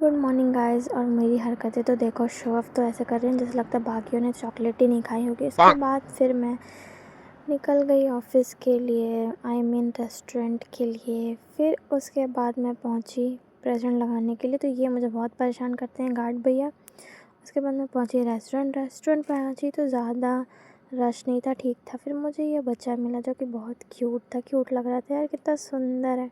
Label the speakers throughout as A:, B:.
A: Good morning guys. और मेरी हरकतें तो देखो, शो ऑफ तो ऐसे कर रही हैं जैसे लगता है बाकियों ने चॉकलेट ही नहीं खाई होगी। इसके बाद फिर मैं निकल गई ऑफिस के लिए, आई मीन रेस्टोरेंट के लिए। फिर उसके बाद मैं पहुंची प्रेजेंट लगाने के लिए, तो ये मुझे बहुत परेशान करते हैं गार्ड भैया। उसके बाद मैं पहुंची रेस्टोरेंट पहुंची तो ज़्यादा रश नहीं था, ठीक था। फिर मुझे ये बच्चा मिला जो कि बहुत क्यूट लग रहा था यार, कितना सुंदर है।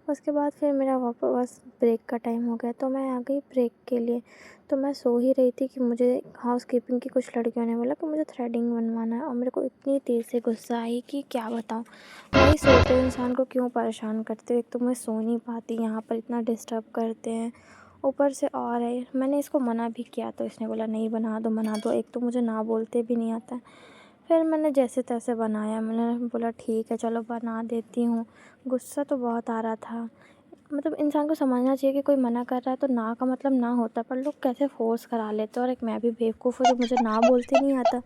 A: उसके बाद फिर मेरा वापस ब्रेक का टाइम हो गया, तो मैं आ गई ब्रेक के लिए। तो मैं सो ही रही थी कि मुझे हाउसकीपिंग की कुछ लड़कियों ने बोला कि मुझे थ्रेडिंग बनवाना है, और मेरे को इतनी तेज़ से गुस्सा आई कि क्या बताऊँ। भाई सोते हुए इंसान को क्यों परेशान करते हो, एक तो मैं सो नहीं पाती, यहाँ पर इतना डिस्टर्ब करते हैं। ऊपर से और है, मैंने इसको मना भी किया तो इसने बोला नहीं बना दो। एक तो मुझे ना बोलते भी नहीं आता है। फिर मैंने जैसे तैसे बनाया, मैंने बोला ठीक है चलो बना देती हूँ। गुस्सा तो बहुत आ रहा था। मतलब इंसान को समझना चाहिए कि कोई मना कर रहा है तो ना का मतलब ना होता, पर लोग कैसे फ़ोर्स करा लेते हैं। और एक मैं भी बेवकूफ़ हूँ जो मुझे ना बोलते नहीं आता।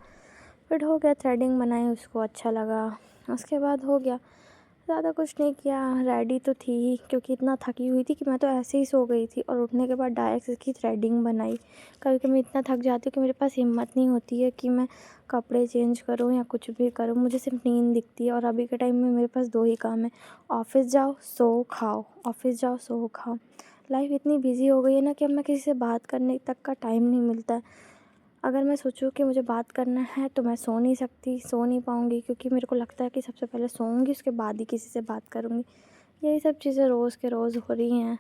A: फिर हो गया, थ्रेडिंग बनाई, उसको अच्छा लगा। उसके बाद हो गया, ज़्यादा कुछ नहीं किया। रेडी तो थी ही, क्योंकि इतना थकी हुई थी कि मैं तो ऐसे ही सो गई थी। और उठने के बाद डायरेक्ट इसकी थ्रेडिंग बनाई। कभी कभी मैं इतना थक जाती हूँ कि मेरे पास हिम्मत नहीं होती है कि मैं कपड़े चेंज करूँ या कुछ भी करूँ, मुझे सिर्फ नींद दिखती है। और अभी के टाइम में मेरे पास दो ही काम है, ऑफ़िस जाओ सो खाओ, ऑफ़िस जाओ सो खाओ। लाइफ इतनी बिजी हो गई है ना कि अब मैं किसी से बात करने तक का टाइम नहीं मिलता है। अगर मैं सोचूँ कि मुझे बात करना है तो मैं सो नहीं सकती, सो नहीं पाऊँगी, क्योंकि मेरे को लगता है कि सबसे पहले सोऊंगी उसके बाद ही किसी से बात करूँगी। यही सब चीज़ें रोज़ के रोज़ हो रही हैं।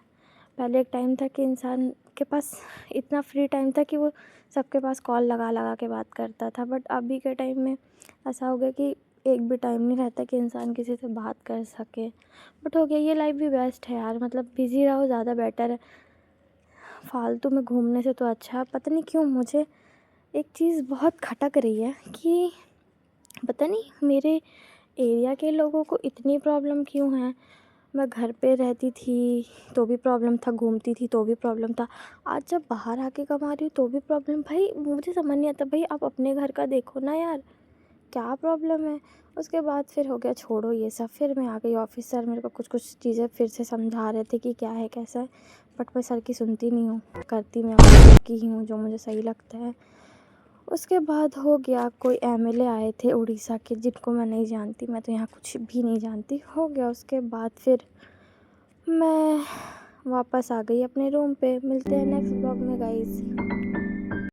A: पहले एक टाइम था कि इंसान के पास इतना फ्री टाइम था कि वो सबके पास कॉल लगा लगा के बात करता था, बट अभी के टाइम में ऐसा हो गया कि एक भी टाइम नहीं रहता कि इंसान किसी से बात कर सके। बट हो गया, ये लाइफ भी बेस्ट है यार, मतलब बिज़ी रहो ज़्यादा बेटर है। फालतू में घूमने से तो अच्छा है। पता नहीं क्यों मुझे एक चीज़ बहुत खटक रही है कि पता नहीं मेरे एरिया के लोगों को इतनी प्रॉब्लम क्यों है। मैं घर पे रहती थी तो भी प्रॉब्लम था, घूमती थी तो भी प्रॉब्लम था, आज जब बाहर आके कमा रही हूँ तो भी प्रॉब्लम। भाई मुझे समझ नहीं आता, भाई आप अपने घर का देखो ना यार, क्या प्रॉब्लम है। उसके बाद फिर हो गया छोड़ो ये सब, फिर मैं आ गई ऑफिस। सर मेरे को कुछ कुछ चीज़ें फिर से समझा रहे थे कि क्या है कैसा है, बट मैं सर की सुनती नहीं हूँ, करती मैं अपने खुद की ही हूँ जो मुझे सही लगता है। उसके बाद हो गया, कोई एमएलए आए थे उड़ीसा के जिनको मैं नहीं जानती, मैं तो यहाँ कुछ भी नहीं जानती। हो गया, उसके बाद फिर मैं वापस आ गई अपने रूम पे। मिलते हैं नेक्स्ट ब्लॉग में गाइस।